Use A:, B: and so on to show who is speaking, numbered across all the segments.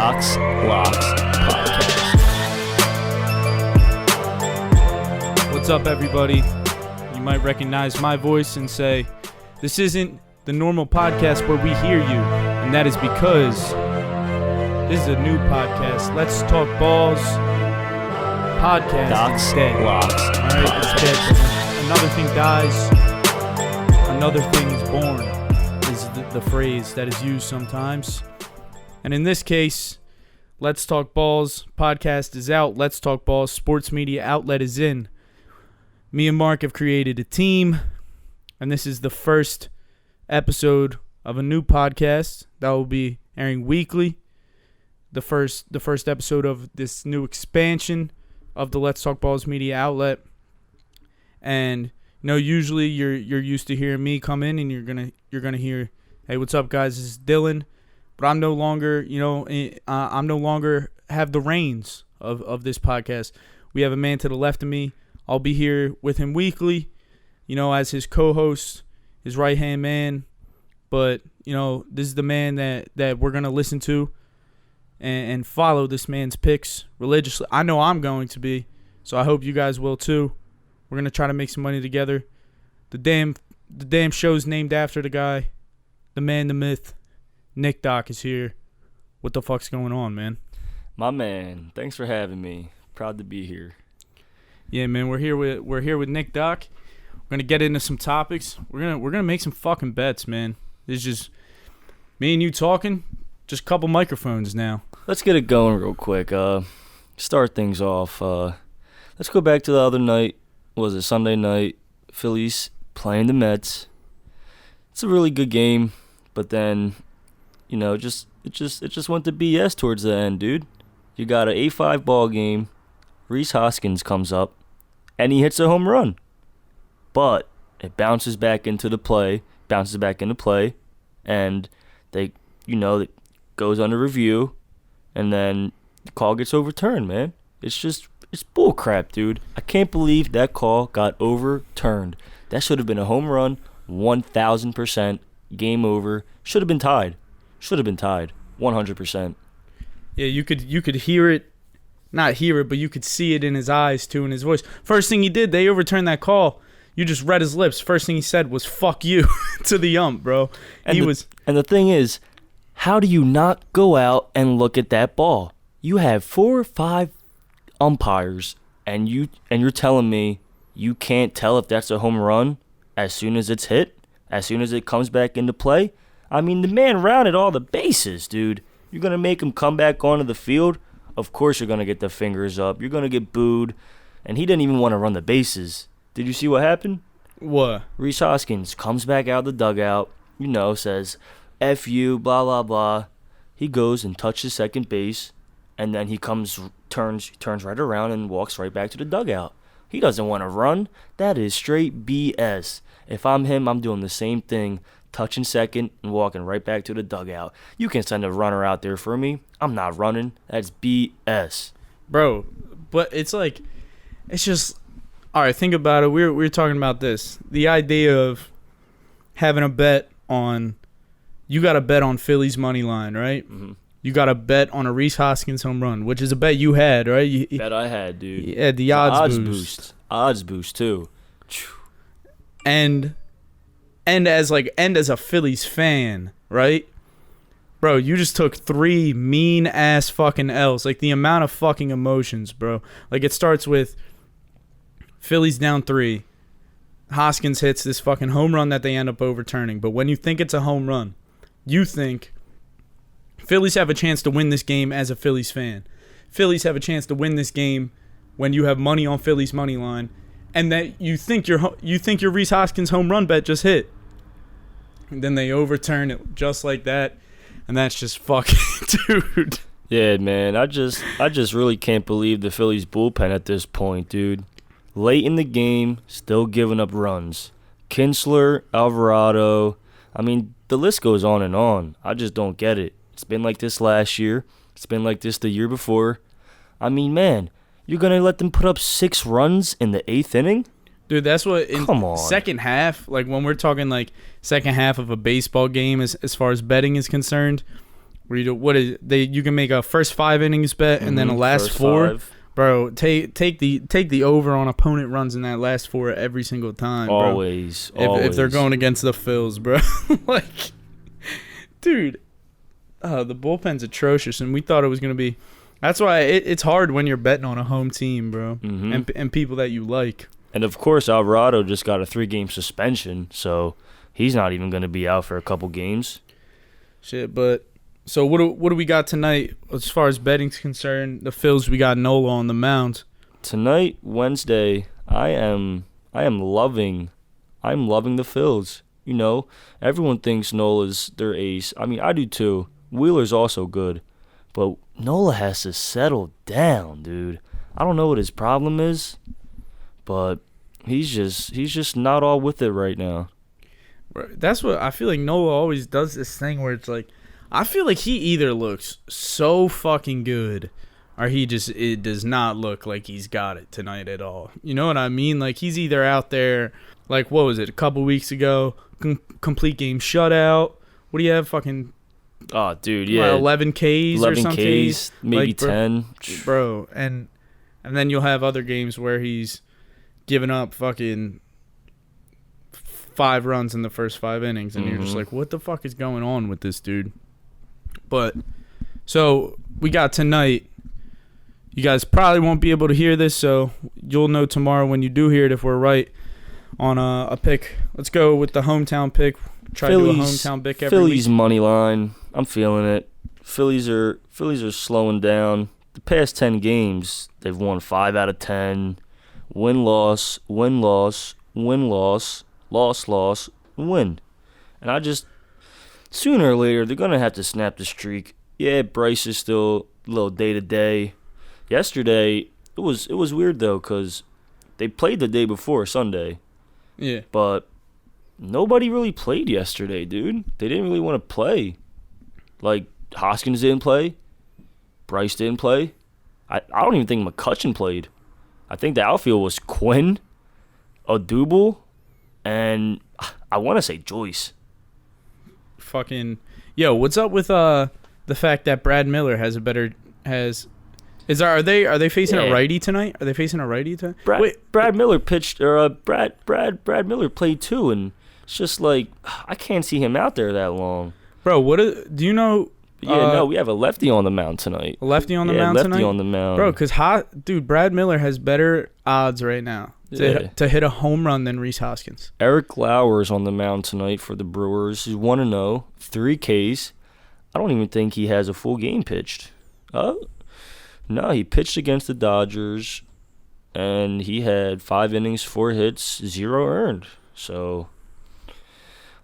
A: Docs Locks Podcast.
B: What's up, everybody? You might recognize my voice and say, this isn't the normal podcast where we hear you, and that is because this is a new podcast. Let's Talk Balls podcast.
A: Docs
B: is dead.
A: Locks
B: All right, it's dead. Another thing dies, another thing is born, is the phrase that is used sometimes. And in this case, Let's Talk Balls podcast is out. Let's Talk Balls sports media outlet is in. Me and Mark have created a team, and this is the first episode of a new podcast that will be airing weekly. The first episode of this new expansion of the Let's Talk Balls media outlet. And you know, usually you're used to hearing me come in and you're gonna hear, hey, what's up, guys? This is Dylan. But I'm no longer, I'm no longer have the reins of this podcast. We have a man to the left of me. I'll be here with him weekly, as his co-host, his right-hand man. But, this is the man that we're going to listen to and follow this man's picks religiously. I know I'm going to be, so I hope you guys will too. We're going to try to make some money together. The damn show's named after the guy, the man, the myth. Nick Doc is here. What the fuck's going on, man?
A: My man, thanks for having me. Proud to be here.
B: Yeah, man, we're here with Nick Doc. We're gonna get into some topics. We're gonna make some fucking bets, man. It's just me and you talking. Just a couple microphones now.
A: Let's get it going real quick. Start things off. Let's go back to the other night. Was it Sunday night? Phillies playing the Mets. It's a really good game, but then, it just went to BS towards the end, dude. You got an 8-5 ball game. Rhys Hoskins comes up, and he hits a home run. But it bounces back into play, and it goes under review, and then the call gets overturned, man. It's bullcrap, dude. I can't believe that call got overturned. That should have been a home run, 1,000%, game over. Should have been tied, 100%.
B: Yeah, you could hear it. Not hear it, but you could see it in his eyes, too, in his voice. First thing he did, they overturned that call. You just read his lips. First thing he said was, fuck you, to the ump, bro.
A: And the thing is, how do you not go out and look at that ball? You have 4 or 5 umpires, and you're telling me you can't tell if that's a home run as soon as it's hit, as soon as it comes back into play? I mean, the man rounded all the bases, dude. You're going to make him come back onto the field? Of course you're going to get the fingers up. You're going to get booed. And he didn't even want to run the bases. Did you see what happened?
B: What?
A: Rhys Hoskins comes back out of the dugout, says, F you, blah, blah, blah. He goes and touches second base, and then he turns right around and walks right back to the dugout. He doesn't want to run. That is straight BS. If I'm him, I'm doing the same thing, touching second and walking right back to the dugout. You can send a runner out there for me. I'm not running. That's BS.
B: Bro, but it's just, all right, think about it. We were talking about this. The idea of having a bet on, you got a bet on Phillies money line, right? Mm-hmm. You got a bet on a Rhys Hoskins home run, which is a bet you had, right?
A: Bet I had, dude.
B: Yeah, the odds boost.
A: Odds boost, too.
B: And as a Phillies fan, right? Bro, you just took 3 mean-ass fucking L's. The amount of fucking emotions, bro. It starts with Phillies down 3. Hoskins hits this fucking home run that they end up overturning. But when you think it's a home run, you think Phillies have a chance to win this game as a Phillies fan. Phillies have a chance to win this game when you have money on Phillies money line. And that you think your Rhys Hoskins home run bet just hit. And then they overturn it just like that. And that's just fucking, dude.
A: Yeah, man. I just really can't believe the Phillies bullpen at this point, dude. Late in the game, still giving up runs. Kinsler, Alvarado. I mean, the list goes on and on. I just don't get it. It's been like this last year. It's been like this the year before. I mean, man. You're going to let them put up 6 runs in the 8th inning?
B: Dude, that's what
A: Come on.
B: Second half, when we're talking second half of a baseball game as far as betting is concerned, Where you can make a first 5 innings bet and then a last 4.
A: 5.
B: Bro, take the over on opponent runs in that last 4 every single time, bro.
A: Always.
B: If they're going against the Phils, bro. Like, dude, the bullpen's atrocious, and we thought it was gonna be. That's why it's hard when you're betting on a home team, bro, and people that you like.
A: And of course, Alvarado just got a 3-game suspension, so he's not even gonna be out for a couple games.
B: Shit, but. So what do we got tonight as far as betting's concerned? The Phils, we got Nola on the mound.
A: Tonight, Wednesday, I'm loving the Phils. You know, everyone thinks Nola's their ace. I mean, I do too. Wheeler's also good, but Nola has to settle down, dude. I don't know what his problem is, but he's just not all with it right now.
B: That's what I feel like. Nola always does this thing where it's like, I feel like he either looks so fucking good or it does not look like he's got it tonight at all. You know what I mean? Like, he's either out there, like, what was it, a couple weeks ago, complete game shutout. What do you have, fucking...
A: Oh, dude, yeah.
B: 11 Ks or something?
A: 11 Ks, maybe
B: like,
A: 10.
B: Bro, and then you'll have other games where he's giving up fucking 5 runs in the first 5 innings, and you're just like, what the fuck is going on with this dude? But, so, we got tonight. You guys probably won't be able to hear this, so you'll know tomorrow when you do hear it if we're right on a pick. Let's go with the hometown pick. Try to do a hometown pick every
A: Phillies
B: week.
A: money line. I'm feeling it. Phillies are slowing down. The past 10 games, they've won 5 out of 10. Win-loss, win-loss, win-loss, loss-loss, win. And sooner or later, they're going to have to snap the streak. Yeah, Bryce is still a little day-to-day. Yesterday, it was weird, though, because they played the day before, Sunday.
B: Yeah.
A: But nobody really played yesterday, dude. They didn't really want to play. Like, Hoskins didn't play. Bryce didn't play. I don't even think McCutchen played. I think the outfield was Quinn, Odubel, and I want to say Joyce.
B: Fucking yo, what's up with the fact that Brad Miller are they facing a righty tonight? Are they facing a righty tonight?
A: Brad Miller pitched, or Brad Miller played too, and it's just like I can't see him out there that long.
B: Bro, do you know?
A: Yeah, no, we have a lefty on the mound tonight.
B: A lefty on the mound tonight?
A: Lefty on the mound.
B: Bro, because Brad Miller has better odds right now to hit a home run than Rhys Hoskins.
A: Eric Lauer's on the mound tonight for the Brewers. He's 1-0, 3 Ks. I don't even think he has a full game pitched. No, he pitched against the Dodgers, and he had 5 innings, 4 hits, 0 earned. So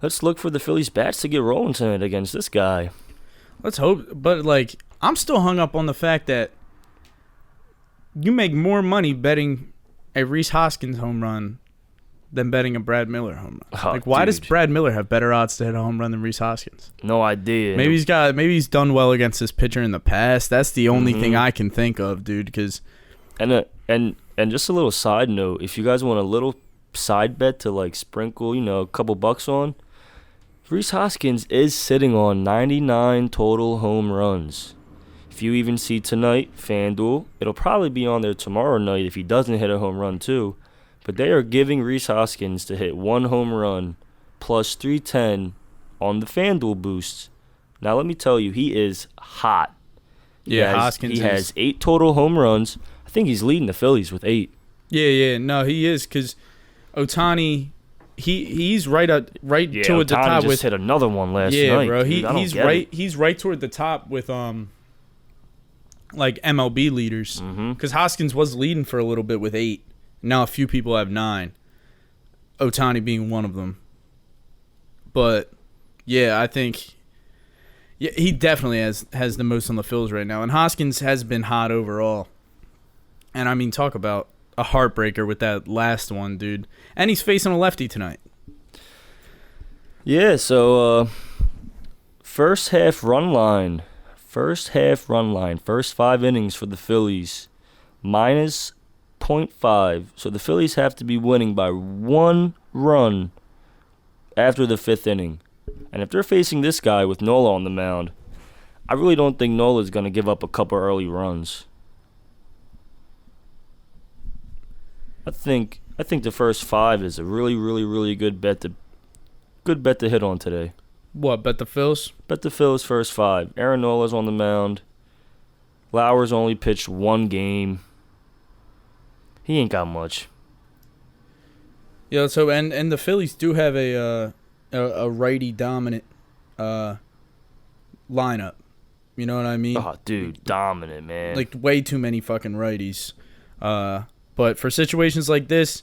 A: let's look for the Phillies bats to get rolling tonight against this guy.
B: Let's hope. But, like, I'm still hung up on the fact that you make more money betting a Rhys Hoskins home run than betting a Brad Miller home run.
A: Oh,
B: like, why
A: dude.
B: does Brad Miller have better odds to hit a home run than Rhys Hoskins?
A: No idea.
B: Maybe he's done well against this pitcher in the past. That's the only thing I can think of, dude. Because
A: and just a little side note, if you guys want a little side bet to like sprinkle, a couple bucks on, Rhys Hoskins is sitting on 99 total home runs. If you even see tonight, FanDuel, it'll probably be on there tomorrow night if he doesn't hit a home run too. But they are giving Rhys Hoskins to hit 1 home run plus 310 on the FanDuel boosts. Now let me tell you, he is hot.
B: Hoskins
A: has 8 total home runs. I think he's leading the Phillies with 8.
B: Yeah, no, he is, because Ohtani, he's right toward the top.
A: Just hit another one last night.
B: Yeah, bro,
A: dude,
B: he's right toward the top with like MLB leaders, because Hoskins was leading for a little bit with 8. Now a few people have 9. Ohtani being one of them. But yeah, I think he definitely has the most on the Phils right now, and Hoskins has been hot overall. And I mean, talk about a heartbreaker with that last one, dude. And he's facing a lefty tonight.
A: Yeah, so first half run line. First 5 innings for the Phillies, minus 0.5. So the Phillies have to be winning by 1 run after the 5th inning. And if they're facing this guy with Nola on the mound, I really don't think Nola's going to give up a couple early runs. I think the first 5 is a really, really, really good bet to hit on today.
B: What, bet the Phils?
A: Bet the Phils first 5. Aaron Nola's on the mound. Lauer's only pitched 1 game. He ain't got much.
B: Yeah, so and the Phillies do have a righty dominant lineup. You know what I mean?
A: Oh, dude, dominant, man.
B: Like way too many fucking righties. But for situations like this,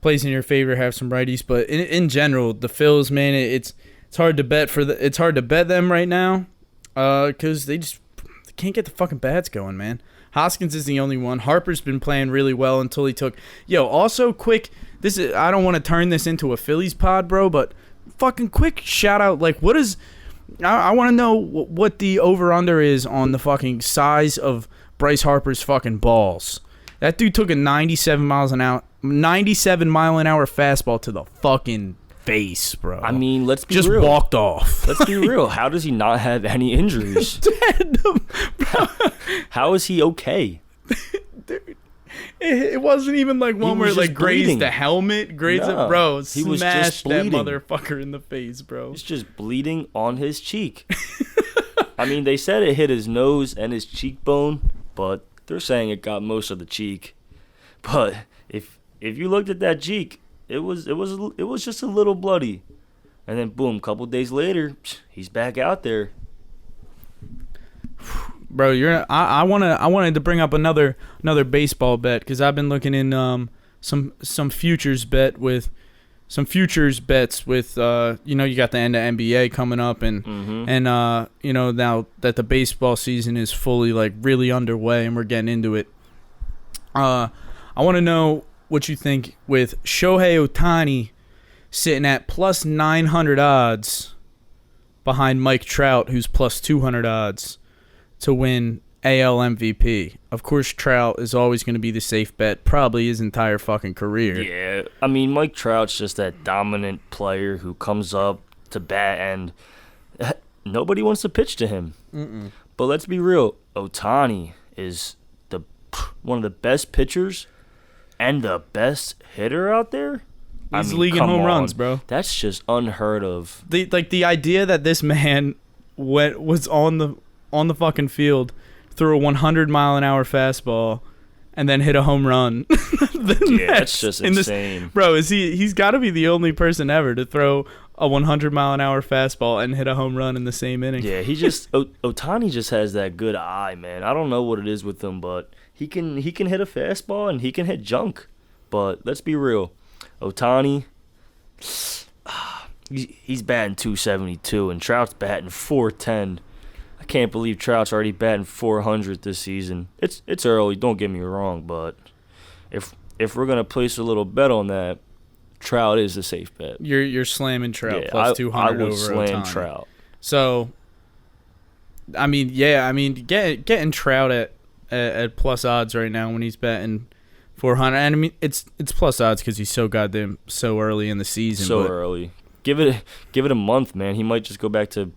B: plays in your favor, have some righties. But in general, the Phils, man, it's hard to bet it's hard to bet them right now, because they can't get the fucking bats going, man. Hoskins is the only one. Harper's been playing really well until he took. Also quick. I don't want to turn this into a Phillies pod, bro, but fucking quick shout out. Like, what is? I want to know what the over under is on the fucking size of Bryce Harper's fucking balls. That dude took a 97 mile an hour fastball to the fucking face, bro.
A: I mean, let's be
B: real. Just walked off.
A: Let's be real. How does he not have any injuries? How is he okay?
B: Dude, it wasn't even like one where it like grazed the helmet, grazed it, bro. He was just bleeding. That motherfucker in the face, bro.
A: He's just bleeding on his cheek. I mean, they said it hit his nose and his cheekbone, but they're saying it got most of the cheek. But if you looked at that cheek, it was just a little bloody, and then boom, a couple days later, he's back out there.
B: Bro, I wanted to bring up another baseball bet, because I've been looking in some futures bets with you got the end of NBA coming up, and now that the baseball season is fully like really underway and we're getting into it. I want to know what you think with Shohei Ohtani sitting at plus 900 odds behind Mike Trout, who's plus 200 odds to win AL MVP. Of course, Trout is always going to be the safe bet, probably his entire fucking career.
A: Yeah, I mean, Mike Trout's just that dominant player who comes up to bat and nobody wants to pitch to him.
B: Mm-mm.
A: But let's be real, Ohtani is one of the best pitchers and the best hitter out there.
B: He's leaguing home runs, bro.
A: That's just unheard of.
B: The idea that this man was on the fucking field, threw a 100 mile an hour fastball, and then hit a home run.
A: That's just insane.
B: Bro, he's got to be the only person ever to throw a 100 mile an hour fastball and hit a home run in the same inning.
A: Yeah, Ohtani just has that good eye, man. I don't know what it is with him, but he can hit a fastball and he can hit junk. But let's be real, Ohtani, he's batting 272 and Trout's batting 410. I can't believe Trout's already batting 400 this season. It's early, don't get me wrong, but if we're gonna place a little bet on that, Trout is a safe bet.
B: You're slamming Trout plus 200 over Ohtani. I would slam
A: Trout.
B: So, I mean, getting Trout at plus odds right now when he's batting 400, and I mean it's plus odds because he's so early in the season.
A: So early. Give it a month, man. He might just go back to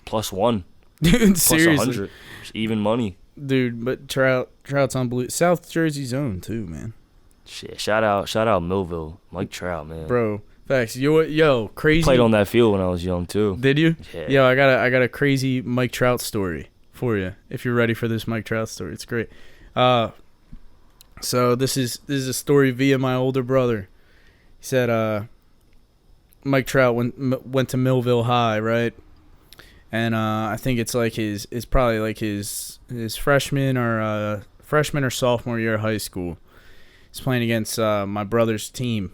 A: plus 1.
B: Dude,
A: plus
B: seriously.
A: 100. Just even money.
B: Dude, but Trout's unbelievable. South Jersey's own too, man.
A: Shit, shout out Millville, Mike Trout, man.
B: Bro, facts. Yo, crazy.
A: Played on that field when I was young too.
B: Did you?
A: Yeah.
B: Yo, I got a crazy Mike Trout story for you. If you're ready for this Mike Trout story, it's great. So this is a story via my older brother. He said, Mike Trout went to Millville High, right? And I think it's like his freshman or sophomore year of high school. He's playing against my brother's team,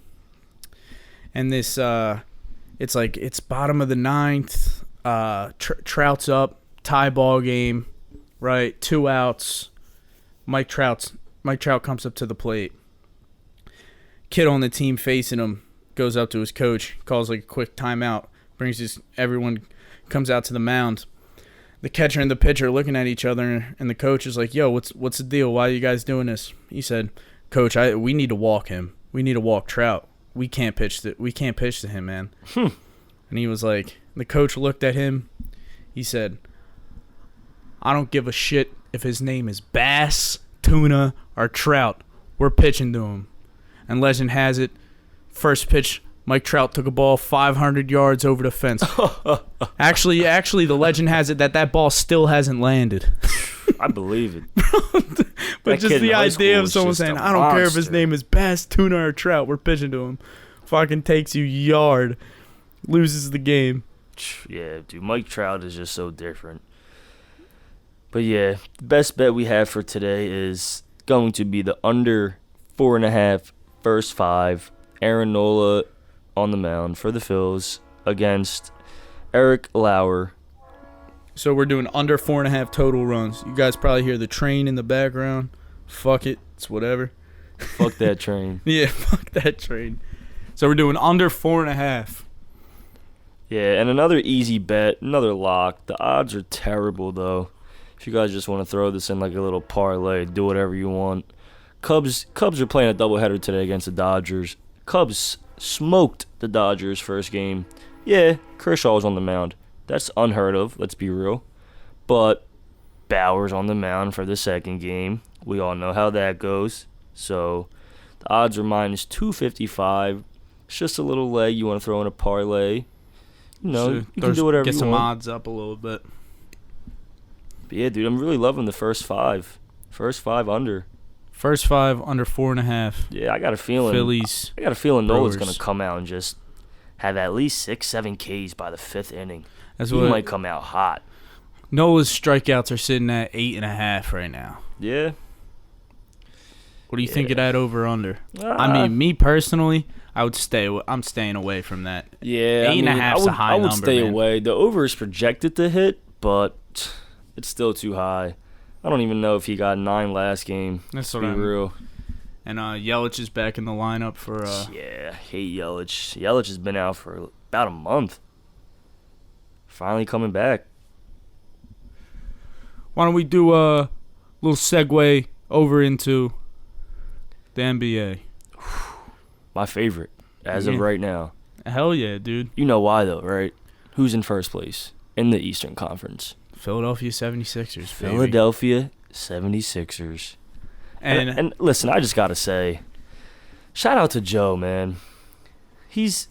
B: and this it's bottom of the ninth. Trout's up, tie ball game, right? 2 outs. Mike Trout comes up to the plate. Kid on the team facing him goes up to his coach, calls like a quick timeout, everyone comes out to the mound. The catcher and the pitcher looking at each other, and the coach is like, "Yo, what's the deal? Why are you guys doing this?" He said, "Coach, we need to walk him. We need to walk Trout. We can't pitch to him, man." And he was like, the coach looked at him. He said, I don't give a shit if his name is Bass, Tuna, or Trout. We're pitching to him. And legend has it, first pitch, Mike Trout took a ball 500 yards over the fence. Actually, the legend has it that ball still hasn't landed.
A: I believe it.
B: But just the idea of someone saying, I don't care if his name is Bass, Tuna, or Trout, we're pitching to him. Fucking takes you yard. Loses the game.
A: Yeah, dude, Mike Trout is just so different. But yeah, the best bet we have for today is going to be the under 4.5 first 5. Aaron Nola on the mound for the Phillies against Eric Lauer.
B: So we're doing under 4.5 total runs. You guys probably hear the train in the background. Fuck it. It's whatever.
A: Fuck that train.
B: Yeah, fuck that train. So we're doing under 4.5.
A: Yeah, and another easy bet, another lock. The odds are terrible, though. If you guys just want to throw this in like a little parlay, do whatever you want. Cubs are playing a doubleheader today against the Dodgers. Cubs smoked the Dodgers first game. Yeah, Kershaw was on the mound. That's unheard of, let's be real. But Bauer's on the mound for the second game. We all know how that goes. So the odds are minus 255. It's just a little leg you want to throw in a parlay. You know, you can do whatever you want.
B: Get some odds up a little bit.
A: But yeah, dude, I'm really loving the first 5. First 5 under.
B: First 5 under 4.5.
A: Yeah, I got a feeling.
B: Phillies.
A: I got a feeling Nola's
B: Brewers.
A: going to come out and just have at least 6-7 Ks by the 5th inning.
B: That's
A: He
B: what
A: might come out hot.
B: Nola's strikeouts are sitting at 8.5 right now.
A: Yeah.
B: What do you think of that over under?
A: Uh,
B: I mean, me personally, I'm staying away from that.
A: Yeah,
B: 8.5's a high
A: I would
B: number,
A: stay
B: man.
A: away. The over is projected to hit, but it's still too high. I don't even know if he got 9 last game.
B: That's
A: to
B: what
A: be
B: I'm.
A: real.
B: And Yelich is back in the lineup for.
A: Yeah, hate Yelich. Yelich has been out for about a month. Finally coming back.
B: Why don't we do a little segue over into the NBA?
A: My favorite, as of right now.
B: Hell yeah, dude.
A: You know why, though, right? Who's in first place in the Eastern Conference?
B: Philadelphia 76ers, baby.
A: Philadelphia 76ers.
B: And
A: listen, I just got to say, shout out to Joe, man. He's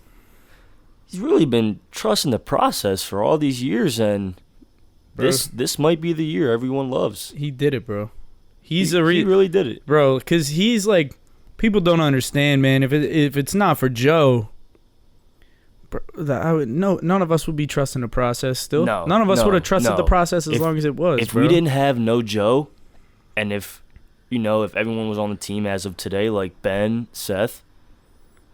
A: really been trusting the process for all these years, and
B: bro,
A: this might be the year everyone loves.
B: he did it, bro.
A: He really did it.
B: Bro, because he's like, people don't understand, man. If it's not for Joe, none of us would be trusting the process still.
A: No,
B: none of us would have trusted the process as long as it was.
A: If
B: bro.
A: we didn't have no Joe, and if everyone was on the team as of today, like Ben, Seth,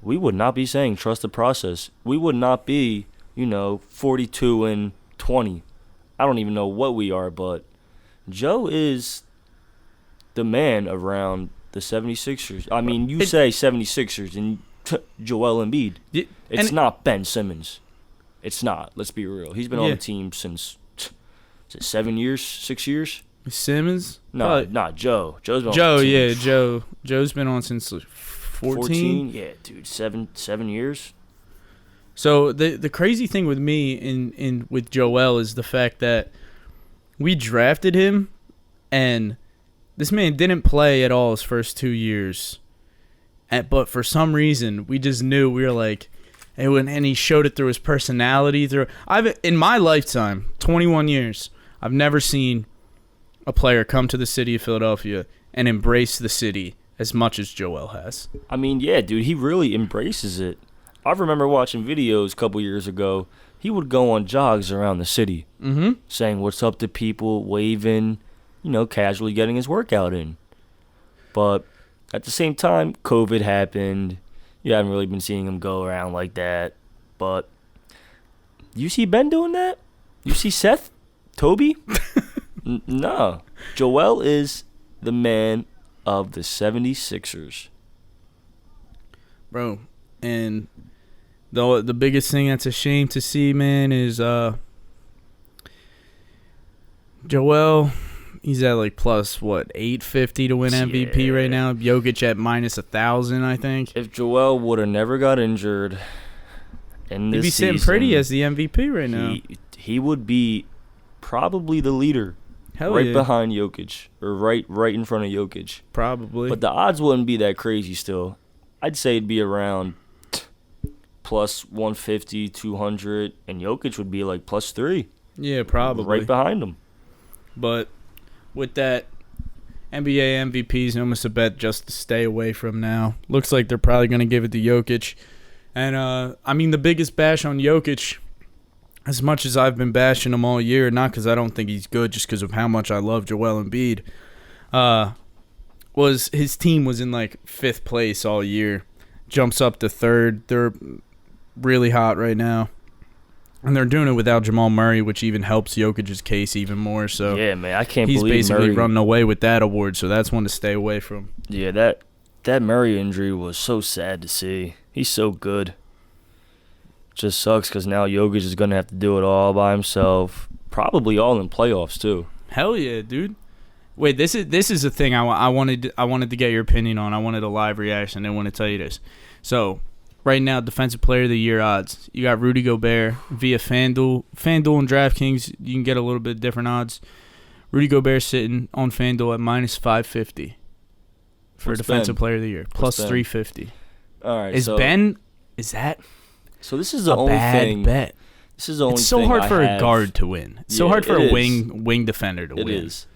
A: we would not be saying trust the process. We would not be, 42-20. I don't even know what we are, but Joe is the man around the 76ers. I mean, you say 76ers and Joel Embiid. It's not Ben Simmons. It's not. Let's be real. He's been on the team since, is it 7 years, 6 years?
B: Simmons?
A: No, not Joe. Joe's been
B: Joe,
A: on the team.
B: yeah, Joe. Joe's been on since 14?
A: Yeah, dude, 7 years.
B: So the crazy thing with me with Joel is the fact that we drafted him, and this man didn't play at all his first 2 years. But for some reason, we just knew. We were like, and he showed it through his personality. In my lifetime, 21 years, I've never seen a player come to the city of Philadelphia and embrace the city as much as Joel has.
A: I mean, yeah, dude, he really embraces it. I remember watching videos a couple years ago. He would go on jogs around the city, saying what's up to people, waving, casually getting his workout in. But at the same time, COVID happened. You haven't really been seeing him go around like that. But you see Ben doing that? You see Seth? Toby? No. Joel is the man of the 76ers.
B: Bro, and the biggest thing that's a shame to see, man, is Joel, he's at like plus, 850 to win MVP right now. Jokic at minus 1,000, I think.
A: If Joel would have never got injured in this
B: He'd be sitting
A: season,
B: pretty as the MVP right now.
A: He would be probably the leader
B: Hell
A: right
B: yeah.
A: behind Jokic, or right in front of Jokic.
B: Probably.
A: But the odds wouldn't be that crazy still. I'd say it'd be around plus 150, 200, and Jokic would be like plus 3.
B: Yeah, probably.
A: Right behind him.
B: But with that, NBA MVP is almost a bet just to stay away from now. Looks like they're probably going to give it to Jokic. And, the biggest bash on Jokic, as much as I've been bashing him all year, not because I don't think he's good, just because of how much I love Joel Embiid, was his team was in, 5th place all year. Jumps up to 3rd. They're really hot right now. And they're doing it without Jamal Murray, which even helps Jokic's case even more. So
A: yeah, man, I can't
B: he's
A: believe
B: basically
A: Murray
B: running away with that award, so that's one to stay away from.
A: Yeah, that Murray injury was so sad to see. He's so good. Just sucks because now Jokic is going to have to do it all by himself. Probably all in playoffs, too.
B: Hell yeah, dude. Wait, this is a thing I wanted to get your opinion on. I wanted a live reaction. I want to tell you this. So, right now, Defensive Player of the Year odds. You got Rudy Gobert via FanDuel. FanDuel and DraftKings, you can get a little bit different odds. Rudy Gobert sitting on FanDuel at minus 550 for
A: What's
B: Defensive
A: Ben?
B: Player of the Year. Plus
A: Ben?
B: 350.
A: All right,
B: Is that
A: So this is the
B: a
A: only
B: bad
A: thing.
B: bet?
A: This is the only
B: It's so
A: thing
B: hard
A: I
B: for a
A: have.
B: guard to win. It's so
A: Yeah,
B: hard for
A: it
B: a
A: is.
B: wing defender to
A: It
B: win.
A: is.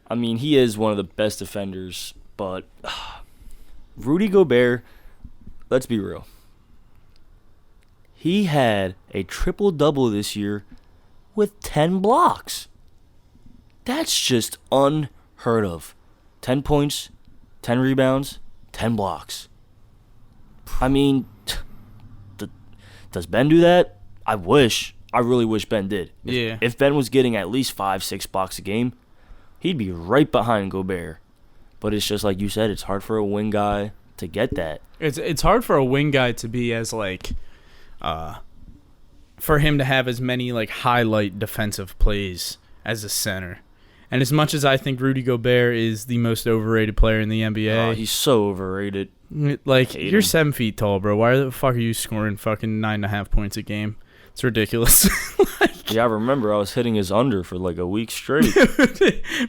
A: I mean, he is one of the best defenders, but Rudy Gobert, let's be real. He had a triple-double this year with 10 blocks. That's just unheard of. 10 points, 10 rebounds, 10 blocks. I mean, does Ben do that? I really wish Ben did.
B: Yeah.
A: If Ben was getting at least 5-6 blocks a game, he'd be right behind Gobert. But it's just like you said, it's hard for a wing guy to get that.
B: It's hard for a wing guy to be as for him to have as many highlight defensive plays as a center. And as much as I think Rudy Gobert is the most overrated player in the NBA,
A: Oh, he's so overrated. Hate
B: you're
A: him.
B: 7 feet tall, bro. Why the fuck are you scoring fucking 9.5 points a game? It's ridiculous.
A: Yeah, I remember I was hitting his under for like a week straight.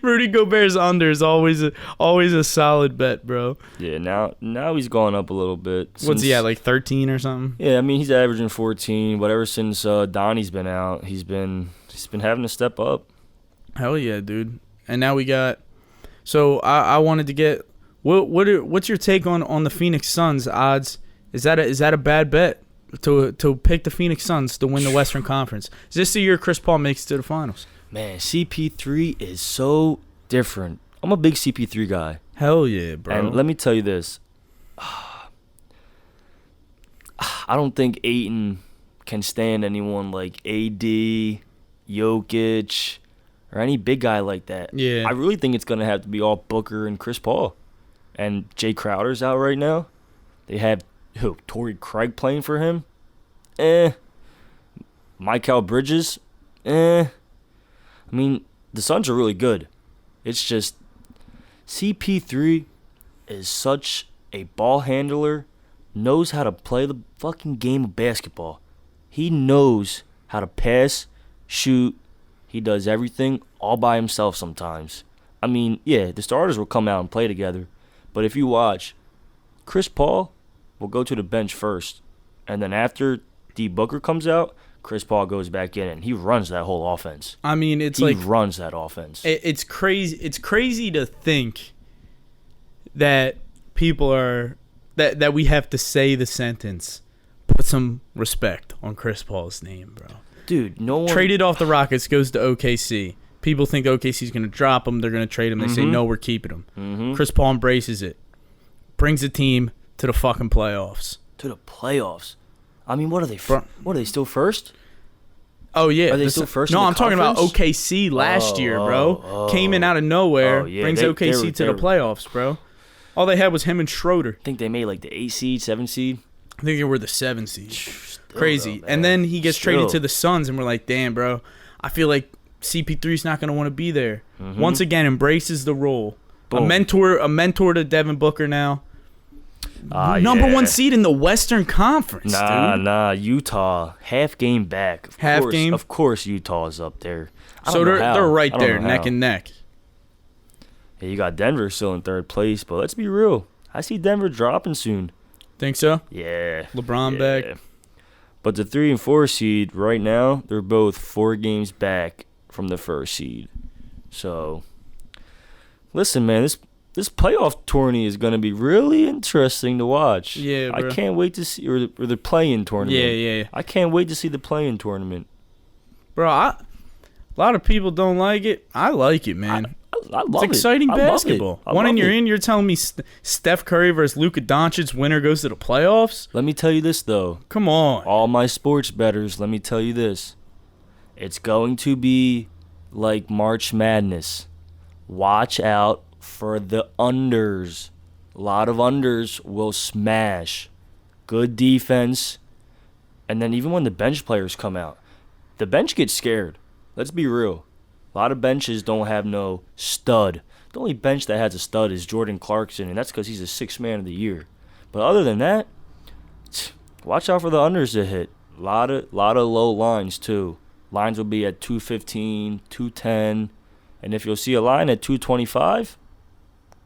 B: Rudy Gobert's under is always a solid bet, bro.
A: Yeah, now he's gone up a little bit.
B: What's he at, 13 or something?
A: Yeah, I mean he's averaging 14, but ever since Donnie's been out, he's been having to step up.
B: Hell yeah, dude. And now we got. So I wanted to get what's your take on the Phoenix Suns odds? Is that a bad bet to pick the Phoenix Suns to win the Western Conference? Is this the year Chris Paul makes it to the finals?
A: Man, CP3 is so different. I'm a big CP3 guy.
B: Hell yeah, bro.
A: And let me tell you this. I don't think Ayton can stand anyone like AD, Jokic, or any big guy like that.
B: Yeah.
A: I really think it's going to have to be all Booker and Chris Paul. And Jay Crowder's out right now. They have Torrey Craig playing for him? Mikal Bridges? I mean, the Suns are really good. It's just CP3 is such a ball handler, knows how to play the fucking game of basketball. He knows how to pass, shoot. He does everything all by himself sometimes. I mean, yeah, the starters will come out and play together. But if you watch, Chris Paul will go to the bench first. And then after D. Booker comes out, Chris Paul goes back in and he runs that whole offense.
B: I mean, it's
A: he runs that offense.
B: It's crazy. It's crazy to think that people are that we have to say the sentence, put some respect on Chris Paul's name, bro.
A: Dude, no one
B: Traded off the Rockets, goes to OKC. People think OKC's going to drop him. They're going to trade him. They say, no, we're keeping him. Chris Paul embraces it. Brings the team to the fucking playoffs.
A: To the playoffs. I mean, what are they? What are they still first?
B: Oh, yeah.
A: Are they still first
B: No,
A: in the
B: I'm talking about
A: conference?
B: OKC last year, bro. Came in out of nowhere.
A: Oh, yeah,
B: brings
A: they
B: OKC to the playoffs, bro. All they had was him and Schroeder.
A: I think they made like the 8 seed, 7 seed.
B: I think they were the 7 seed.
A: Still,
B: Crazy.
A: though,
B: And then he gets traded
A: Still.
B: to the Suns, and we're like, damn, bro. I feel like CP3's not going to want to be there. Once again, embraces the role. A
A: Boom.
B: mentor to Devin Booker now. Number one seed in the Western Conference, dude.
A: Nah. Utah, half game back. Of course, Utah's up there.
B: So they're right there, neck and neck.
A: Yeah, you got Denver still in third place, but let's be real. I see Denver dropping soon.
B: Think so?
A: Yeah.
B: LeBron back.
A: But the 3 and 4 seed right now, they're both 4 games back from the first seed. So, listen, man, this playoff tourney is going to be really interesting to watch.
B: Yeah, bro.
A: I can't wait to see, or the play-in tournament.
B: Yeah.
A: I can't wait to see the play-in tournament.
B: Bro, a lot of people don't like it. I like it, man.
A: I love it.
B: It's exciting basketball. You're telling me Steph Curry versus Luka Doncic, winner goes to the playoffs?
A: Let me tell you this, though.
B: Come on.
A: All my sports bettors, let me tell you this. It's going to be like March Madness. Watch out for the unders. A lot of unders will smash. Good defense. And then even when the bench players come out, the bench gets scared. Let's be real. A lot of benches don't have no stud. The only bench that has a stud is Jordan Clarkson, and that's because he's a 6th man of the year. But other than that, watch out for the unders to hit. A lot of low lines, too. Lines will be at 215, 210. And if you'll see a line at 225,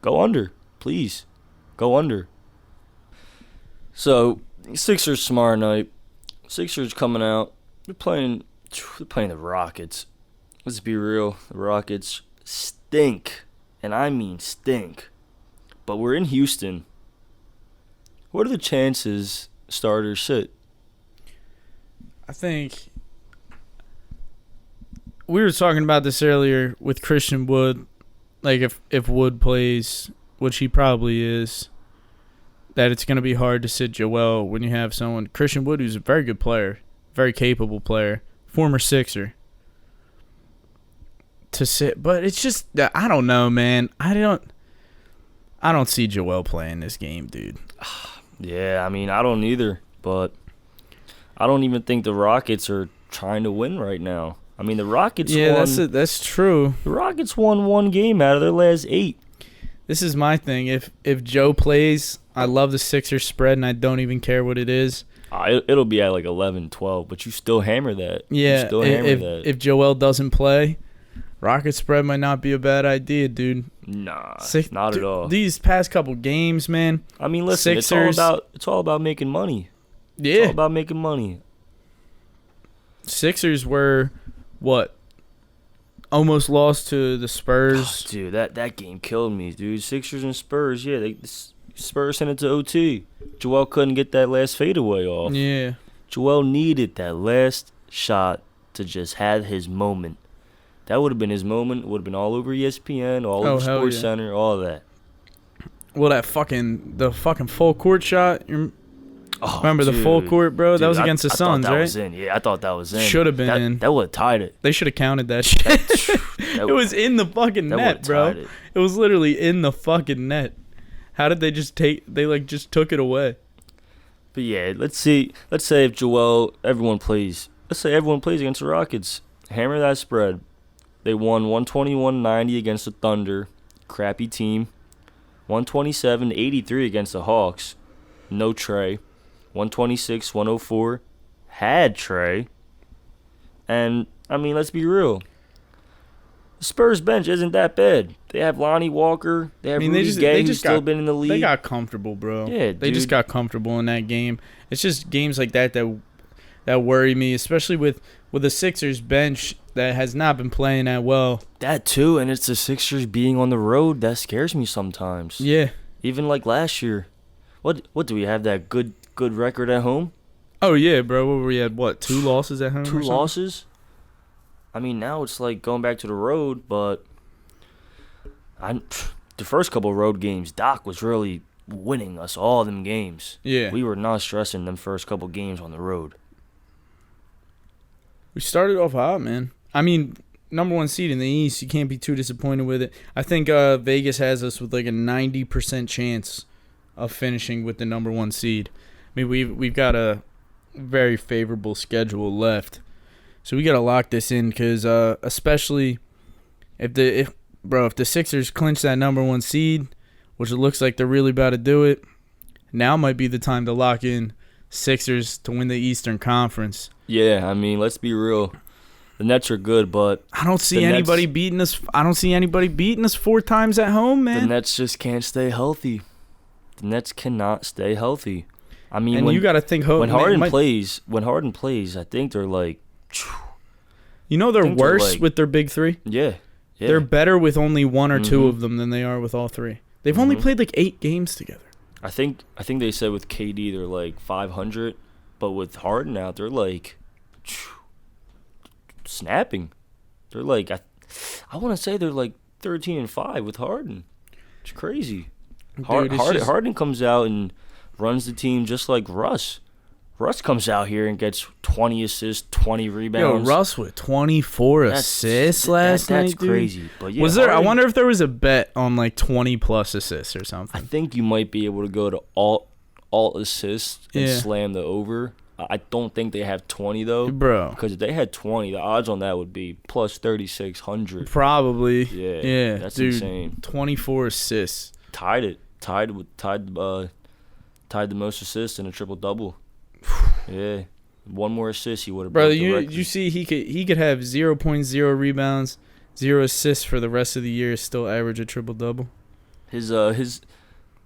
A: go under. Please. Go under. So, Sixers tomorrow night. Sixers coming out. They're playing the Rockets. Let's be real. The Rockets stink. And I mean stink. But we're in Houston. What are the chances starters sit?
B: I think we were talking about this earlier with Christian Wood. Like if Wood plays, which he probably is, that it's going to be hard to sit Joel when you have someone. Christian Wood, who's a very good player, very capable player, former Sixer. To sit, but it's just I don't know, man. I don't see Joel playing this game, dude.
A: Yeah, I mean I don't either, but I don't even think the Rockets are trying to win right now. I mean the Rockets won.
B: That's true.
A: The Rockets won 1 game out of their last 8.
B: This is my thing. If Joe plays, I love the Sixers spread, and I don't even care what it is.
A: It'll be at like 11-12, but you still hammer that.
B: Yeah, if Joel doesn't play, Rocket spread might not be a bad idea, dude.
A: Nah, not at all.
B: These past couple games, man.
A: I mean, listen,
B: Sixers,
A: it's all about making money.
B: Yeah.
A: It's all about making money.
B: Sixers were, what, almost lost to the Spurs.
A: Oh, dude, that game killed me, dude. Sixers and Spurs, yeah. Spurs sent it to OT. Joel couldn't get that last fadeaway off.
B: Yeah.
A: Joel needed that last shot to just have his moment. That would have been his moment. Would have been all over ESPN, all over Sports Center, all of that.
B: Well, the fucking full court shot. Remember the full court, bro?
A: Dude,
B: that was against the Suns, right?
A: Was in. Yeah, I thought that was in.
B: Should have been in.
A: That would have tied it.
B: They should have counted that shit. It was in the fucking net, bro. It was literally in the fucking net. How did they just take? They just took it away.
A: But yeah, let's say if everyone plays against the Rockets, hammer that spread. They won 121-90 against the Thunder, crappy team. 127-83 against the Hawks, no Trey. 126-104, had Trey. And, I mean, let's be real. The Spurs bench isn't that bad. They have Lonnie Walker. They have Rudy Gay, who's still been in the league.
B: They got comfortable, bro.
A: Yeah,
B: They just got comfortable in that game. It's just games like that worry me, especially with the Sixers bench that has not been playing that well.
A: That too, and it's the Sixers being on the road that scares me sometimes.
B: Yeah.
A: Even like last year. What do we have, that good record at home?
B: Oh yeah, bro. What were we at? 2 losses at home?
A: 2 losses? I mean, now it's like going back to the road, but the first couple of road games, Doc was really winning us all them games.
B: Yeah.
A: We were not stressing them first couple games on the road.
B: We started off hot, man. I mean, number 1 seed in the East, you can't be too disappointed with it. I think Vegas has us with like a 90% chance of finishing with the number 1 seed. I mean, we've got a very favorable schedule left. So we got to lock this in because especially if the Sixers clinch that number 1 seed, which it looks like they're really about to do it, now might be the time to lock in Sixers to win the Eastern Conference.
A: Yeah, I mean, let's be real. The Nets are good, but
B: I don't see anybody beating us. I don't see anybody beating us 4 times at home, man.
A: The Nets just can't stay healthy. The Nets cannot stay healthy. I mean,
B: and you got to think
A: when Harden plays, I think they're like.
B: You know they're worse with their big 3.
A: Yeah.
B: They're better with only 1 or 2 of them than they are with all 3. They've only played like 8 games together.
A: I think they said with KD they're like 500, but with Harden out they're like snapping. They're like I want to say they're like 13-5 with Harden. It's crazy. Harden comes out and runs the team just like Russ. Russ comes out here and gets 20 assists, 20 rebounds.
B: Yo, Russ with 24 assists last night,
A: That's
B: dude.
A: crazy. But yeah,
B: I wonder if there was a bet on like 20 plus assists or something.
A: I think you might be able to go to all assists and slam the over. I don't think they have 20 though,
B: bro.
A: Because if they had 20, the odds on that would be plus 3,600.
B: Probably.
A: Yeah. That's
B: dude,
A: insane.
B: 24 assists.
A: Tied the most assists in a triple double. Yeah, 1 more assist he would have.
B: Brother, you see he could have 0.0 rebounds, 0 assists for the rest of the year, still average a triple double.
A: His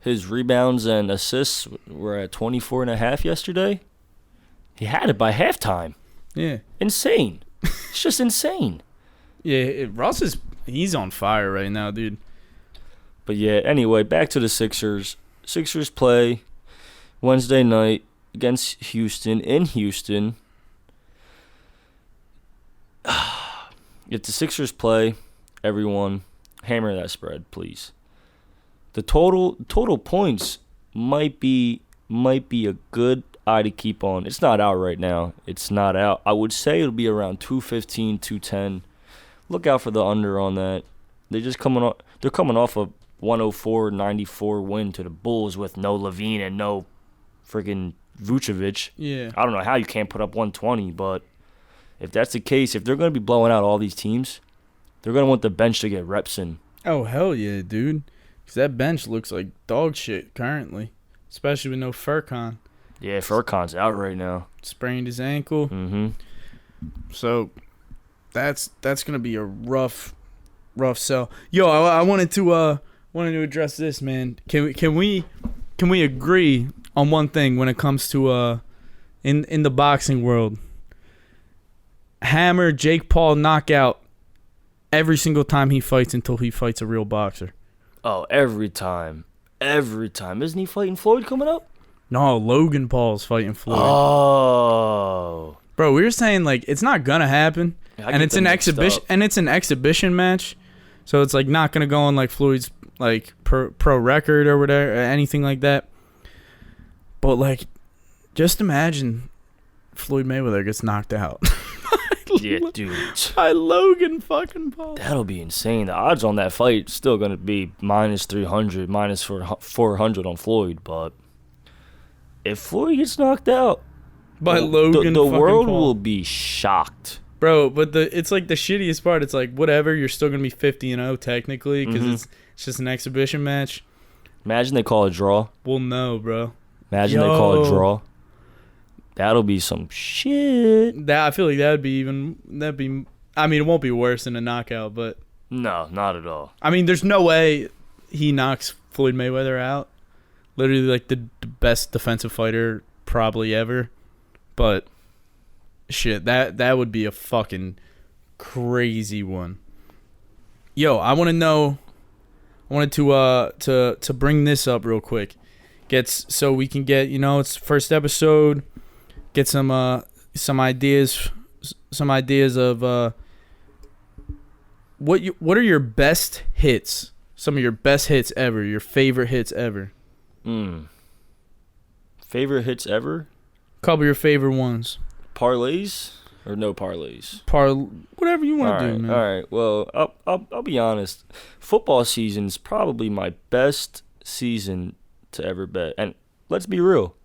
A: rebounds and assists were at 24.5 yesterday. He had it by halftime.
B: Yeah,
A: insane. It's just insane.
B: Yeah, Ross he's on fire right now, dude.
A: But yeah, anyway, back to the Sixers. Sixers play Wednesday night against Houston in Houston. If the Sixers play, everyone hammer that spread, please. The total points might be a good eye to keep on. It's not out right now. It's not out. I would say it'll be around 215, 210. Look out for the under on that. They're coming off a 104-94 win to the Bulls with no Levine and no freaking Vucevic.
B: Yeah.
A: I don't know how you can't put up 120, but if that's the case, if they're going to be blowing out all these teams, they're going to want the bench to get reps in.
B: Oh, hell yeah, dude. Because that bench looks like dog shit currently, especially with no Furkan.
A: Yeah, Furkan's out right now.
B: Sprained his ankle.
A: Mm-hmm.
B: So that's going to be a rough sell. Yo, I wanted to address this, man. Can we agree on one thing when it comes to in the boxing world? Hammer Jake Paul knockout every single time he fights until he fights a real boxer.
A: Oh, every time. Isn't he fighting Floyd coming up?
B: No, Logan Paul's fighting Floyd.
A: Oh.
B: Bro, we were saying like it's not gonna happen. And it's an exhibition match. So it's like not gonna go on like Floyd's like pro record or whatever, or anything like that. But like, just imagine Floyd Mayweather gets knocked out.
A: Yeah, dude.
B: By Logan fucking Paul.
A: That'll be insane. The odds on that fight still gonna be minus 300, minus 400 on Floyd. But if Floyd gets knocked out,
B: by Logan,
A: the world
B: Paul
A: will be shocked.
B: Bro, but it's like the shittiest part. It's like whatever, you're still gonna be 50-0 technically because it's just an exhibition match.
A: Imagine they call a draw.
B: Well, no, bro.
A: Imagine they call a draw. That'll be some shit.
B: I feel like that'd be. I mean, it won't be worse than a knockout, but
A: no, not at all.
B: I mean, there's no way he knocks Floyd Mayweather out. Literally, like the best defensive fighter probably ever. But shit, that would be a fucking crazy one. Yo, I want to know. I wanted to bring this up real quick. So we can get, it's first episode. Get some ideas of what are your best hits? Some of your best hits ever. Your favorite hits ever.
A: Favorite hits ever?
B: Couple of your favorite ones.
A: Parlays or no parlays?
B: Whatever you want to do, man.
A: All right. Well, I'll be honest. Football season's probably my best season to ever bet. And let's be real.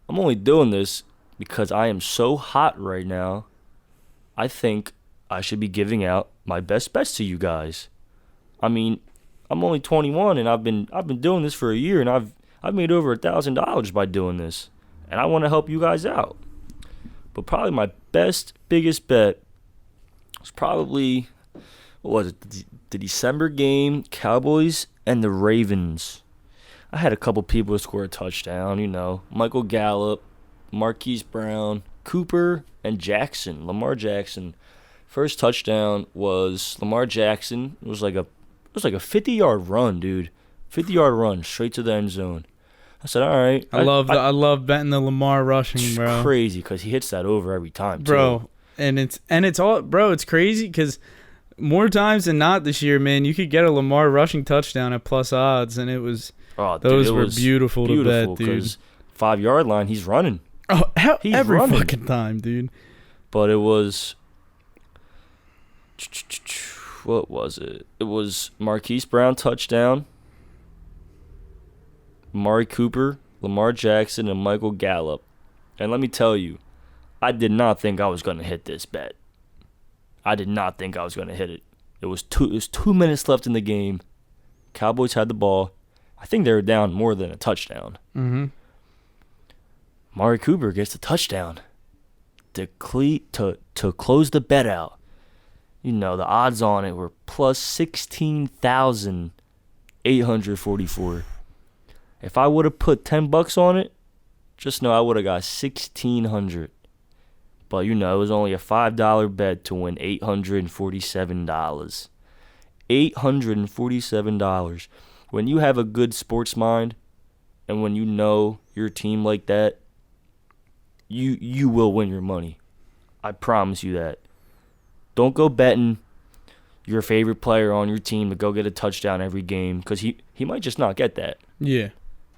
A: I'm only doing this because I am so hot right now. I think I should be giving out my best bets to you guys. I mean, I'm only 21 and I've been doing this for a year and I've I've made over $1,000 by doing this, and I want to help you guys out. But probably my biggest bet was probably, what was it, the December game, Cowboys and the Ravens. I had a couple people score a touchdown, Michael Gallup, Marquise Brown, Cooper, and Jackson, Lamar Jackson. First touchdown was Lamar Jackson. It was like a 50-yard run, dude. 50-yard run straight to the end zone. I said, all right.
B: I love betting the Lamar rushing, bro.
A: It's crazy because he hits that over every time,
B: bro.
A: Too.
B: And it's crazy because more times than not this year, man, you could get a Lamar rushing touchdown at plus odds, and those were beautiful to bet, dude.
A: 5-yard line, he's running.
B: Oh, every
A: running.
B: fucking time, dude.
A: But it was, what was it? It was Marquise Brown touchdown, Amari Cooper, Lamar Jackson, and Michael Gallup. And let me tell you, I did not think I was going to hit this bet. I did not think I was going to hit it. It was 2 minutes left in the game. Cowboys had the ball. I think they were down more than a touchdown.
B: Mm-hmm.
A: Amari Cooper gets the touchdown to close the bet out. The odds on it were plus 16,844. If I would have put $10 on it, just know I would have got $1,600. But it was only a $5 bet to win $847. $847. When you have a good sports mind, and when you know your team like that, you will win your money. I promise you that. Don't go betting your favorite player on your team to go get a touchdown every game because he might just not get that.
B: Yeah.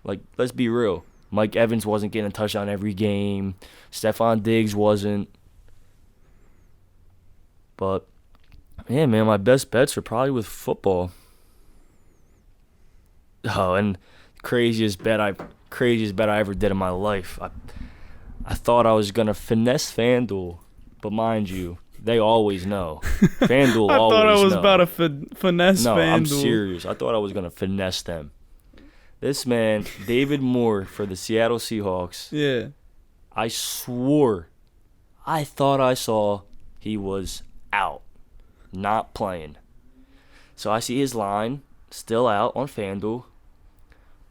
A: Like, let's be real. Mike Evans wasn't getting a touchdown every game. Stephon Diggs wasn't. But, yeah, man, my best bets are probably with football. Oh, and craziest bet I ever did in my life. I thought I was going to finesse FanDuel, but mind you, they always know. FanDuel always know. I
B: thought I was about to finesse FanDuel.
A: No, I'm serious. I thought I was going to finesse them. This man, David Moore for the Seattle Seahawks.
B: Yeah.
A: I swore I thought I saw he was out, not playing. So I see his line still out on FanDuel.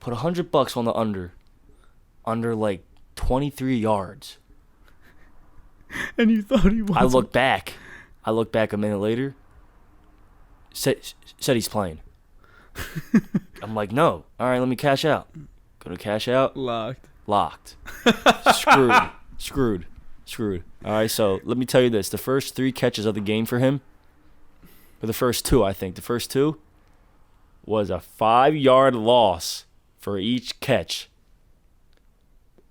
A: Put $100 on the under like 23 yards.
B: And you thought he was.
A: I look back a minute later. Said he's playing. I'm like, no. All right, let me cash out. Go to cash out. Locked. Screwed. All right, so let me tell you this. The first 3 catches of the game for him, or the first 2, I think. The first 2 was a 5-yard loss for each catch.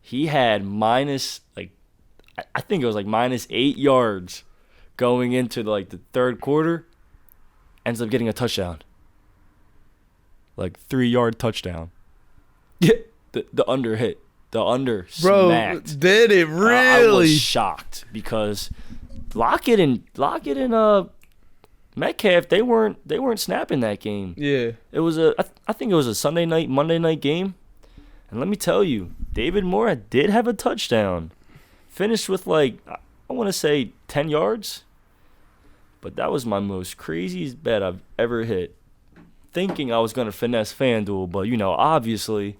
A: He had minus 8 yards going into the third quarter. Ends up getting a touchdown. 3-yard touchdown. Yeah, the under hit. The under smacked.
B: Bro, did it really?
A: I was shocked because Lockett and Metcalf, they weren't snapping that game.
B: Yeah.
A: It was I think it was a Monday night game. And let me tell you, David Moore did have a touchdown. Finished with I want to say 10 yards. But that was my most craziest bet I've ever hit. Thinking I was going to finesse FanDuel, but obviously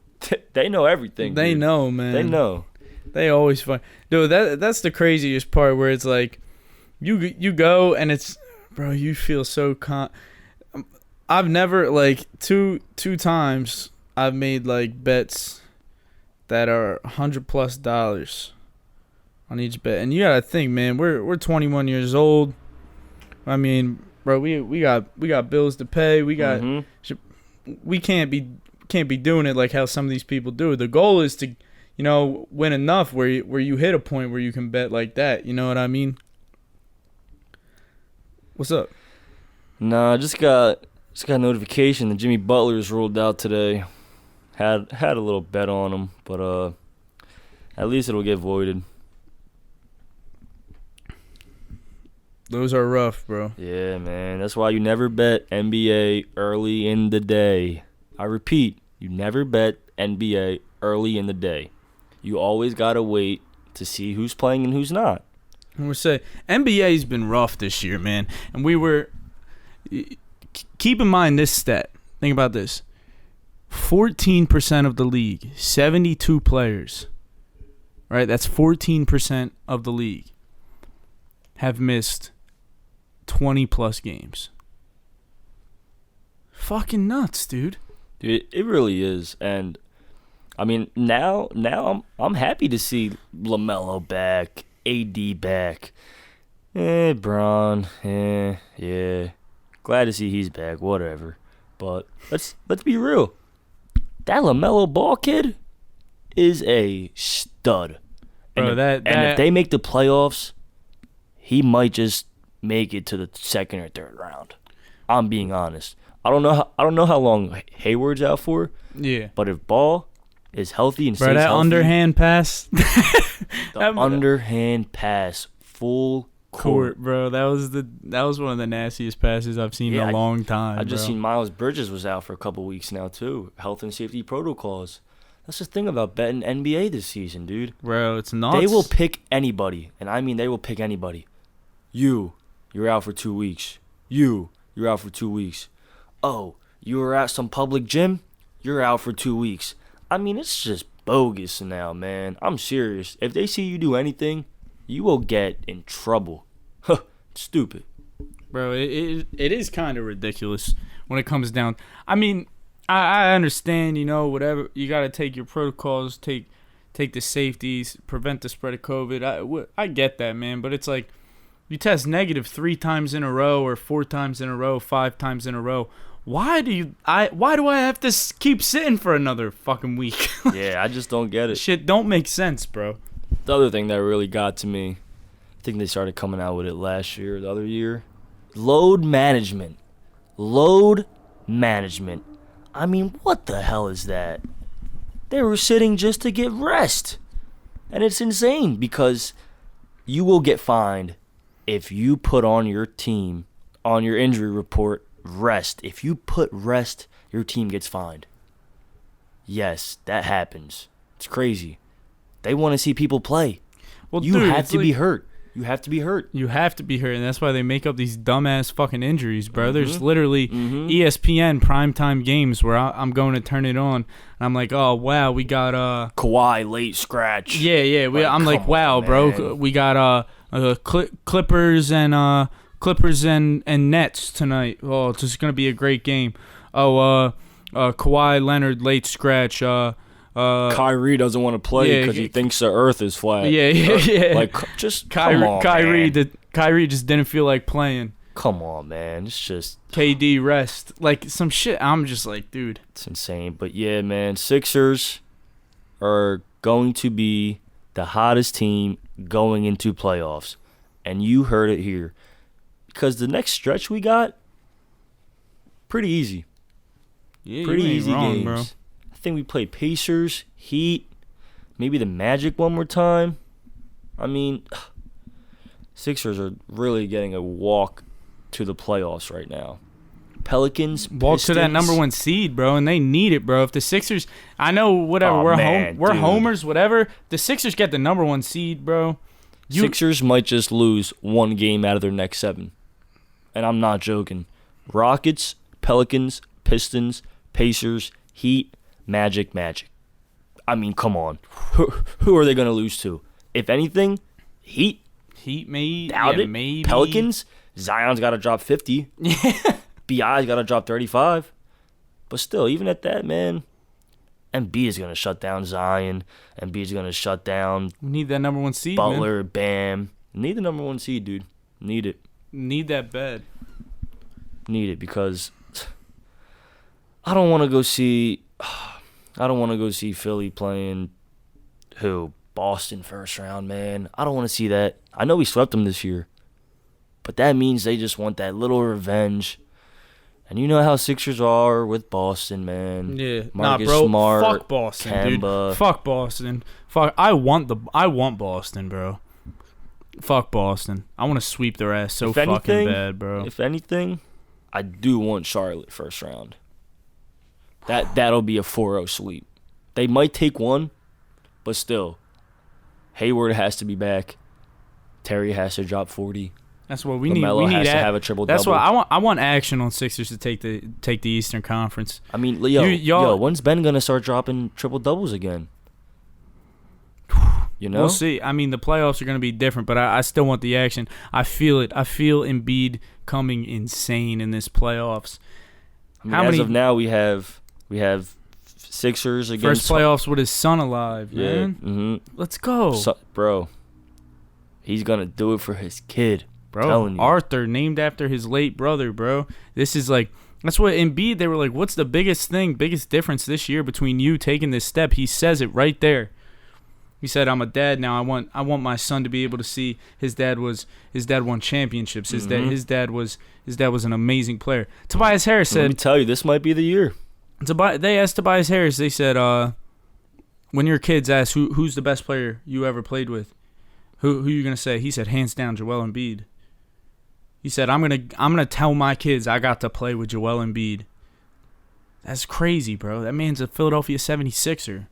A: they know everything.
B: They
A: dude.
B: know, man.
A: They know.
B: They always find. Dude, that's the craziest part where it's like you go and it's, bro, you feel so I've never two times I've made bets that are $100+ on each bet. And you got to think, man, we're 21 years old. I mean, bro, we got bills to pay. We got we can't be doing it like how some of these people do. The goal is to, win enough where you hit a point where you can bet like that. You know what I mean? What's up?
A: Nah, I just got a notification that Jimmy Butler's ruled out today. Had a little bet on him, but at least it'll get voided.
B: Those are rough, bro.
A: Yeah, man. That's why you never bet NBA early in the day. I repeat, you never bet NBA early in the day. You always got to wait to see who's playing and who's not.
B: And we're saying NBA's been rough this year, man. And we were keep in mind this stat. Think about this. 14% of the league, 72 players. Right? That's 14% of the league have missed 20 plus games. Fucking nuts, dude.
A: Dude, it really is. And I mean, now I'm happy to see LaMelo back, AD back. Bron, yeah. Glad to see he's back, whatever. But let's be real. That LaMelo Ball kid is a stud.
B: Bro,
A: and if they make the playoffs, he might just make it to the second or third round. I'm being honest. I don't know how long Hayward's out for.
B: Yeah.
A: But if Ball is healthy and stays
B: healthy,
A: healthy,
B: underhand pass.
A: underhand pass, full court,
B: bro. That was one of the nastiest passes I've seen in a long time.
A: I just seen Miles Bridges was out for a couple weeks now too. Health and safety protocols. That's the thing about betting NBA this season, dude.
B: Bro, it's nuts.
A: They will pick anybody, and I mean they will pick anybody. You're out for 2 weeks. You're out for 2 weeks. Oh, you were at some public gym? You're out for 2 weeks. I mean, it's just bogus now, man. I'm serious. If they see you do anything, you will get in trouble. Huh, stupid.
B: Bro, it is kind of ridiculous when it comes down. I mean, I understand, whatever. You got to take your protocols, take the safeties, prevent the spread of COVID. I get that, man. But it's like you test negative 3 times in a row or 4 times in a row, 5 times in a row. Why do I have to keep sitting for another fucking week?
A: Yeah, I just don't get it.
B: Shit don't make sense, bro.
A: The other thing that really got to me, I think they started coming out with it last year, the other year. Load management. I mean, what the hell is that? They were sitting just to get rest. And it's insane because you will get fined if you put on your team, on your injury report, rest. If you put rest, your team gets fined. Yes, that happens. It's crazy. They want to see people play. Well, you have to be hurt. You have to be hurt.
B: You have to be hurt, and that's why they make up these dumbass fucking injuries, bro. There's literally ESPN primetime games where I'm going to turn it on, and I'm like, oh, wow, we got
A: Kawhi late scratch.
B: Yeah. I'm like, wow, bro, we got Clippers and Nets tonight. Oh, it's just gonna be a great game. Oh, Kawhi Leonard late scratch.
A: Kyrie doesn't want to play because he thinks the Earth is flat.
B: Yeah.
A: Like, just
B: Kyrie,
A: come on, man.
B: Kyrie just didn't feel like playing.
A: Come on, man. It's just
B: KD rest, like some shit. I'm just like, dude,
A: it's insane. But yeah, man, Sixers are going to be the hottest team going into playoffs, and you heard it here. Because the next stretch we got, pretty easy.
B: Yeah,
A: pretty
B: you ain't
A: easy
B: wrong,
A: games.
B: bro.
A: I think we play Pacers, Heat, maybe the Magic one more time. I mean, Sixers are really getting a walk to the playoffs right now. Pelicans,
B: walk
A: Pistons,
B: to that number 1 seed, bro, and they need it, bro. If the Sixers, I know whatever, we're homers, whatever. The Sixers get the number 1 seed, bro.
A: Sixers might just lose 1 game out of their next 7. And I'm not joking. Rockets, Pelicans, Pistons, Pacers, Heat, Magic. I mean, come on. Who are they going to lose to? If anything, Heat.
B: Heat, maybe.
A: Doubt it.
B: Maybe.
A: Pelicans, Zion's got to drop 50. BI's got to drop 35. But still, even at that, man, Embiid is going to shut down Zion. Embiid is going to shut down
B: We need that number 1 seed,
A: Butler,
B: man.
A: Bam. Need the number 1 seed, dude. Need it.
B: Need that bed.
A: Need it because I don't want to go see Philly playing Boston first round, man. I don't want to see that. I know we swept them this year, but that means they just want that little revenge. And you know how Sixers are with Boston, man.
B: Yeah,
A: Marcus
B: bro.
A: Smart,
B: Fuck Boston,
A: Kemba.
B: dude. Fuck Boston. I want Boston, bro. Fuck Boston. I want to sweep their ass so fucking bad, bro.
A: If anything, I do want Charlotte first round. That'll be a 4-0 sweep. They might take one, but still. Hayward has to be back. Terry has to drop 40.
B: That's what we need.
A: LaMelo has to have a triple-double.
B: That's what I want action on Sixers to take the Eastern Conference.
A: I mean, when's Ben going to start dropping triple-doubles again? You know?
B: We'll see. I mean, the playoffs are going to be different, but I still want the action. I feel it. I feel Embiid coming insane in this playoffs.
A: I mean, as of now, we have Sixers against...
B: First playoffs with his son alive, man.
A: Mm-hmm.
B: Let's go.
A: Bro, he's going to do it for his kid.
B: Bro, Arthur, named after his late brother, bro. This is like, that's what Embiid, they were like, what's the biggest difference this year between you taking this step? He says it right there. He said, I'm a dad now. I want my son to be able to see his dad won championships. His dad was an amazing player. Tobias Harris said,
A: let me tell you, this might be the year.
B: They asked Tobias Harris, they said, when your kids ask who's the best player you ever played with, who you gonna say? He said, hands down, Joel Embiid. He said, I'm gonna tell my kids I got to play with Joel Embiid. That's crazy, bro. That man's a Philadelphia 76er.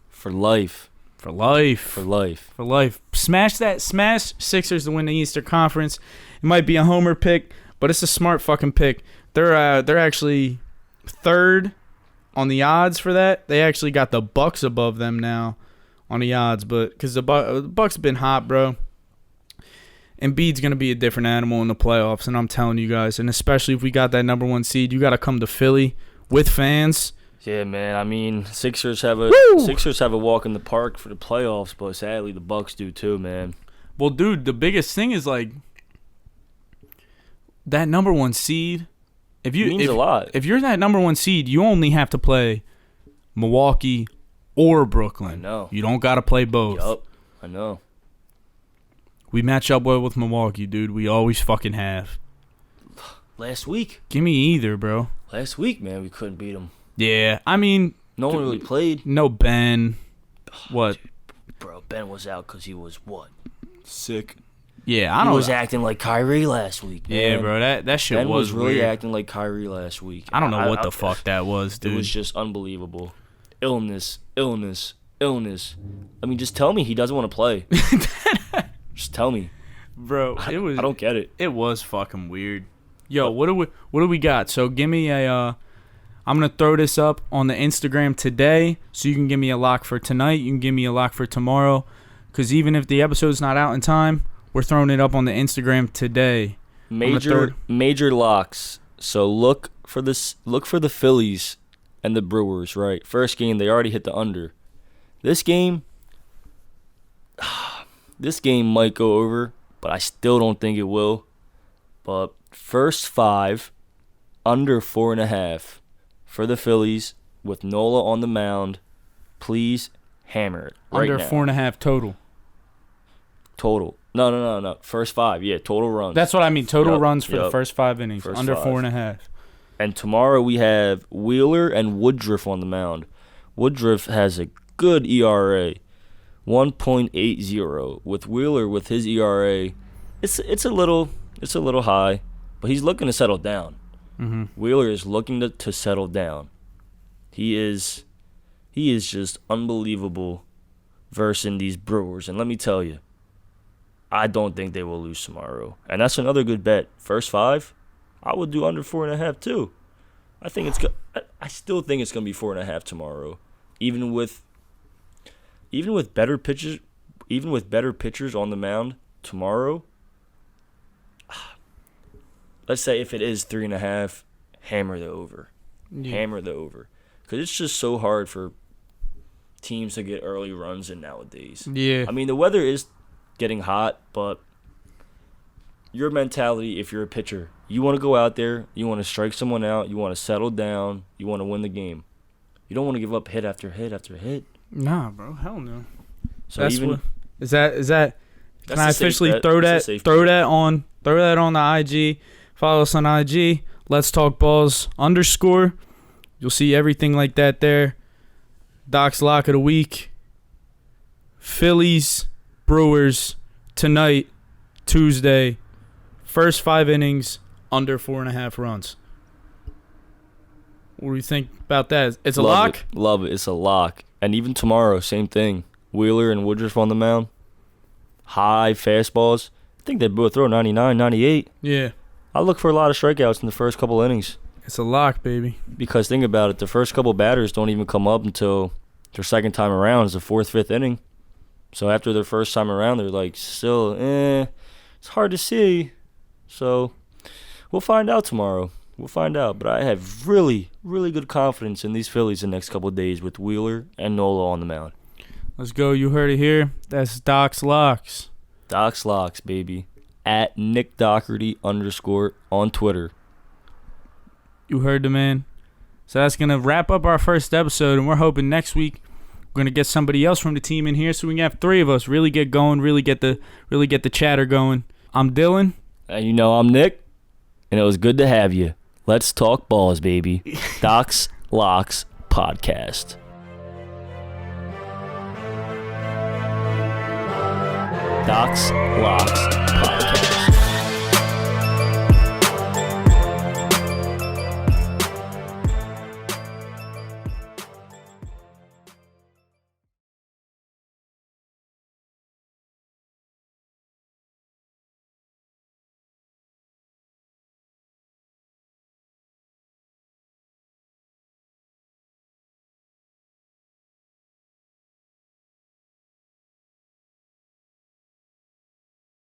A: For life.
B: For life.
A: For life.
B: For life. Smash Sixers to win the Eastern Conference. It might be a homer pick, but it's a smart fucking pick. They're actually third on the odds for that. They actually got the Bucks above them now on the odds, but because the Bucks have been hot, bro. Embiid's going to be a different animal in the playoffs, and I'm telling you guys, and especially if we got that number 1 seed, you got to come to Philly with fans.
A: Yeah, man. I mean, Sixers have a walk in the park for the playoffs, but sadly the Bucks do too, man.
B: Well, dude, the biggest thing is like that number 1 seed. It means a lot. If you're that number 1 seed, you only have to play Milwaukee or Brooklyn.
A: I know.
B: You don't got to play both.
A: Yup, I know.
B: We match up well with Milwaukee, dude. We always fucking have.
A: Last week.
B: Give me either, bro.
A: Last week, man, we couldn't beat them.
B: Yeah, I mean...
A: No one really played.
B: No Ben. What?
A: Bro, Ben was out because he was, what? Sick.
B: Yeah,
A: He was acting like Kyrie last week, man.
B: Yeah, bro, that shit
A: Ben was really
B: weird.
A: acting like Kyrie last week.
B: I don't know what the fuck that was, dude.
A: It was just unbelievable. Illness. I mean, just tell me he doesn't want to play. Just tell me.
B: Bro,
A: I don't get it.
B: It was fucking weird. Yo, what do we got? So give me a I'm going to throw this up on the Instagram today, so you can give me a lock for tonight, you can give me a lock for tomorrow, cuz even if the episode's not out in time, we're throwing it up on the Instagram today.
A: Major locks. So look for the Phillies and the Brewers, right? First game, they already hit the under. This game might go over, but I still don't think it will. But first 5, under 4.5 for the Phillies with Nola on the mound. Please hammer it right
B: under
A: now.
B: 4.5 total.
A: Total. No. First 5, yeah, total runs.
B: That's what I mean. Total runs for the first 5 innings.
A: First
B: under
A: 5.
B: 4.5.
A: And tomorrow we have Wheeler and Woodruff on the mound. Woodruff has a good ERA, 1.80. With Wheeler, with his ERA, it's a little high, but he's looking to settle down.
B: Mm-hmm.
A: Wheeler is looking to settle down. He is just unbelievable versus these Brewers. And let me tell you, I don't think they will lose tomorrow. And that's another good bet. First 5, I would do under 4.5 too. I still think it's gonna be 4.5 tomorrow, even with better pitchers, on the mound tomorrow. Let's say if it is 3.5, hammer the over. Yeah. Hammer the over, because it's just so hard for teams to get early runs in nowadays.
B: Yeah.
A: I mean, the weather is getting hot, but your mentality, if you're a pitcher, you want to go out there, you want to strike someone out, you want to settle down, you want to win the game. You don't want to give up hit after hit after hit.
B: Nah, bro, hell no.
A: So
B: that's
A: even
B: what is that? Can I officially
A: bet.
B: throw that on the IG? Follow us on IG. Let's Talk Balls _ You'll see everything like that there. Doc's lock of the week. Phillies, Brewers tonight, Tuesday. First 5 innings, under 4.5 runs. What do you think about that? It's a lock?
A: Love it. It's a lock. And even tomorrow, same thing. Wheeler and Woodruff on the mound. High fastballs. I think they both throw 99, 98.
B: Yeah.
A: I look for a lot of strikeouts in the first couple innings.
B: It's a lock, baby.
A: Because think about it, the first couple batters don't even come up until their second time around is the fourth, fifth inning. So after their first time around, they're like, still, it's hard to see. So we'll find out tomorrow. We'll find out. But I have really, really good confidence in these Phillies the next couple of days with Wheeler and Nola on the mound.
B: Let's go. You heard it here. That's Doc's Locks.
A: Doc's Locks, baby. At Nick Doherty _ on Twitter.
B: You heard the man. So that's going to wrap up our first episode, and we're hoping next week we're going to get somebody else from the team in here so we can have three of us really get going, really get the chatter going. I'm Dylan.
A: And you know I'm Nick, and it was good to have you. Let's talk balls, baby. Doc's Locks Podcast. Doc's Locks